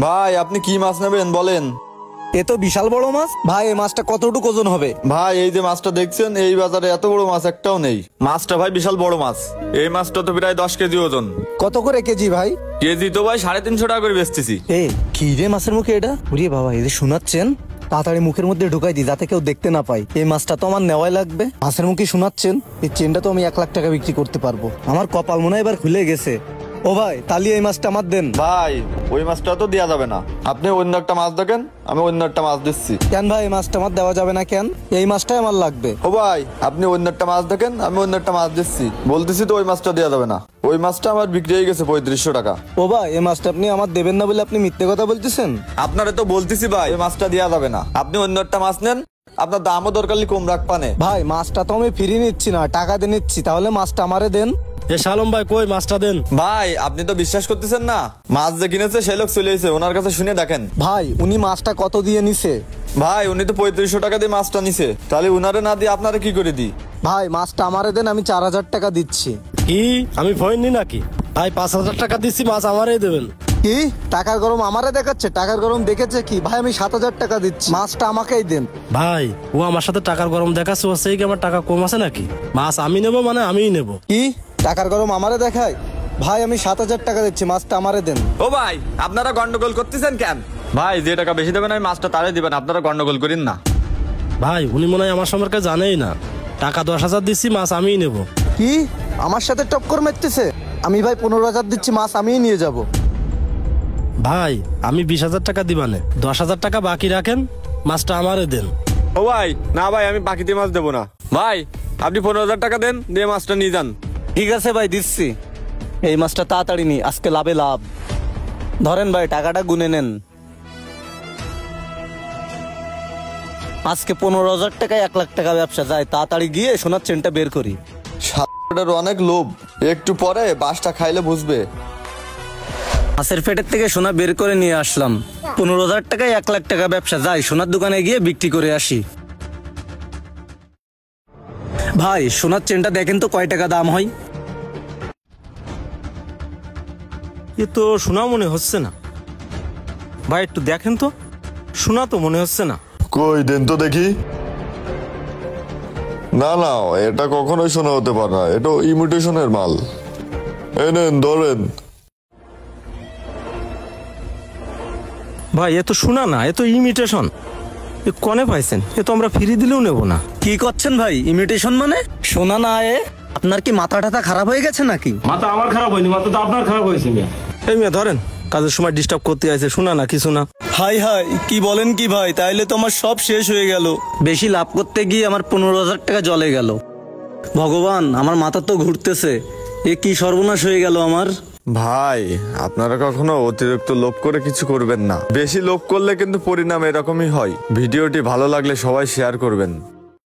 ভাই আপনি কি মাছ নেবেন বলেন? এ তো বিশাল বড় মাছ ভাই, এই মাছটা কতটুকু ওজন হবে? ভাই এই যে মাছটা দেখছেন, এই বাজারে এত বড় মাছ একটাও নেই। মাছটা ভাই বিশাল বড় মাছ, এই মাছটা তো প্রায় 10 কেজি ওজন। কত করে কেজি ভাই? কেজি তো ভাই 350 টাকা করে বেচতেছি। এ কি রে মাছের মুখে এটা? ওরে বাবা, এই যে শোনাচ্ছেন, তাড়াতাড়ি মুখের মধ্যে ঢুকাই দি যাতে কেউ দেখতে না পায়। এই মাছটা তো আমার নেওয়াই লাগবে। মাছের মুখে শোনাচ্ছেন, এই চেনটা তো আমি 1 লাখ টাকা বিক্রি করতে পারবো। আমার কপাল মনে হয় এবার খুলে গেছে। ও ভাই, তাহলে এই মাছটা আমার দেন। ভাই ওই মাছটা তো দেওয়া যাবে না, আপনি অন্য একটা মাছ দেখেন, আমি অন্য একটা মাছ দিচ্ছি। কেন ভাই, এই মাছটা আমার দেওয়া যাবে না কেন? এই মাছটাই আমার লাগবে। ও ভাই আপনি অন্য একটা মাছ দেখেন, আমি অন্য একটা মাছ দিচ্ছি, বলতেছি তো ওই মাছটা দেওয়া যাবে না। ওই মাছটা আমার বিক্রি হয়ে গেছে 3500 টাকা। ও ভাই, এই মাছটা আপনি আমার দেবেন না বলে আপনি মিথ্যে কথা বলতেছেন। আপনারে তো বলতেছি ভাই ওই মাছটা দেওয়া যাবে না, আপনি অন্য একটা মাছ নেন, আপনার দামও দরকার কম রাখ পানে। ভাই মাছটা তো আমি ফিরিয়ে নিচ্ছি না, টাকা দিয়ে নিচ্ছি, তাহলে মাছটা আমারে দেন। এ শালম ভাই, কই মাছটা দেন। ভাই আপনি তো বিশ্বাস করতেছেন না, মাছ যে কিনেছে সেই লোক চলে এসেছে, ওনার কাছে শুনে দেখেন। ভাই উনি মাছটা কত দিয়ে নিছে? ভাই উনি তো 3500 টাকা দিয়ে মাছটা নিছে, তাহলে উনারে না দিয়ে আপনারা কি করে দিই? ভাই মাছটা আমারে দেন, আমি 4000 টাকা দিচ্ছি। কি আমি ফয়নি নাকি? ভাই 5000 টাকা দিচ্ছি, মাছ আমারই দেবেন। কি টাকার গরম আমারে দেখাচ্ছে? টাকার গরম দেখেছে কি? ভাই আমি 7000 টাকা দিচ্ছি, মাছটা আমাকেই দেন। ভাই ও আমার সাথে টাকার গরম দেখাচ্ছে, ও সেই কি আমার টাকা কম আছে নাকি? মাছ আমি নেবো মানে আমিই নেবো। কি টাকার গরম আমারে দেখায়? ভাই আমি 7000 টাকা দিচ্ছি, মাছটা আমারে দেন। ও ভাই আপনারা গন্ডগোল করতেছেন কেন? ভাই যে টাকা বেশি দেবেন আমি মাছটা তারে দিবেন, আপনারা গন্ডগোল করেন না। ভাই উনি মনে হয় আমার সম্পর্কে জানেই না, টাকা 10,000 দিচ্ছি, মাছ আমিই নেবো। কি আমার সাথে টক্কর মারতেছে? আমি ভাই 15000 দিচ্ছি, মাছ আমিই নিয়ে যাব। ভাই আমি 20,000 টাকা দিবানে, 10,000 টাকা বাকি রাখেন, মাছটা আমারে দেন। ও ভাই না ভাই, আমি বাকিতে মাছ দেবো না। ভাই আপনি 15,000 টাকা দেন, দিয়ে মাছটা নিয়ে যান। ঠিক আছে ভাই দিচ্ছি। এই মাছটা তাড়াতাড়ি নি, আজকে লাভে লাভ। ধরেন ভাই টাকাটা গুনে নেন। আজকে 15,000 টাকায় 1 লাখ টাকা ব্যবসা যায়। তাড়াতাড়ি গিয়ে সোনার চেনটা বের করি। শালাটার অনেক লোভ, একটু পরে বাসটা খাইলে বুঝবে। মাছের পেটের থেকে সোনা বের করে নিয়ে আসলাম। 15,000 টাকায় 1 লাখ টাকা ব্যবসা যায়। সোনার দোকানে গিয়ে বিক্রি করে আসি। ভাই সোনার চেনটা দেখেন তো কয় টাকা দাম হয়। এ তো শোনা মনে হচ্ছে না ভাই, একটু দেখেন তো, শোনা তো মনে হচ্ছে না। কই দেন তো দেখি। না না, এটা কখনোই শোনা হতে পারে না, এটা ইমিটেশনের মাল। এই নেন ধরেন। ভাই এ তো শোনা না, এ তো ইমিটেশন। এ কনে পাইছেন? এ তো আমরা ফ্রি দিলেও নেব না। কি করছেন ভাই? ইমিটেশন মানে? সোনা না এ? আপনার কি মাথা টাথা খারাপ হয়ে গেছে নাকি? মাথা আমার খারাপ হয়নি, মাথা তো আপনার খারাপ হয়েছে। এই মেয়ে ধরেন, কাজের সময় ডিস্টার্ব করতে আছে, শোনা না কিছু না। হাই হাই, কি বলেন কি ভাই? তাইলে তো আমার সব শেষ হয়ে গেল। বেশি লাভ করতে গিয়ে আমার 15,000 টাকা জলে গেল। ভগবান, আমার মাথা তো ঘুরতেছে। এ কি সর্বনাশ হয়ে গেল আমার। ভাই আপনারা কখনো অতিরিক্ত লোভ করে কিছু করবেন না, বেশি লোভ করলে কিন্তু পরিণাম এরকমই হয়। ভিডিওটি ভালো লাগলে সবাই শেয়ার করবেন।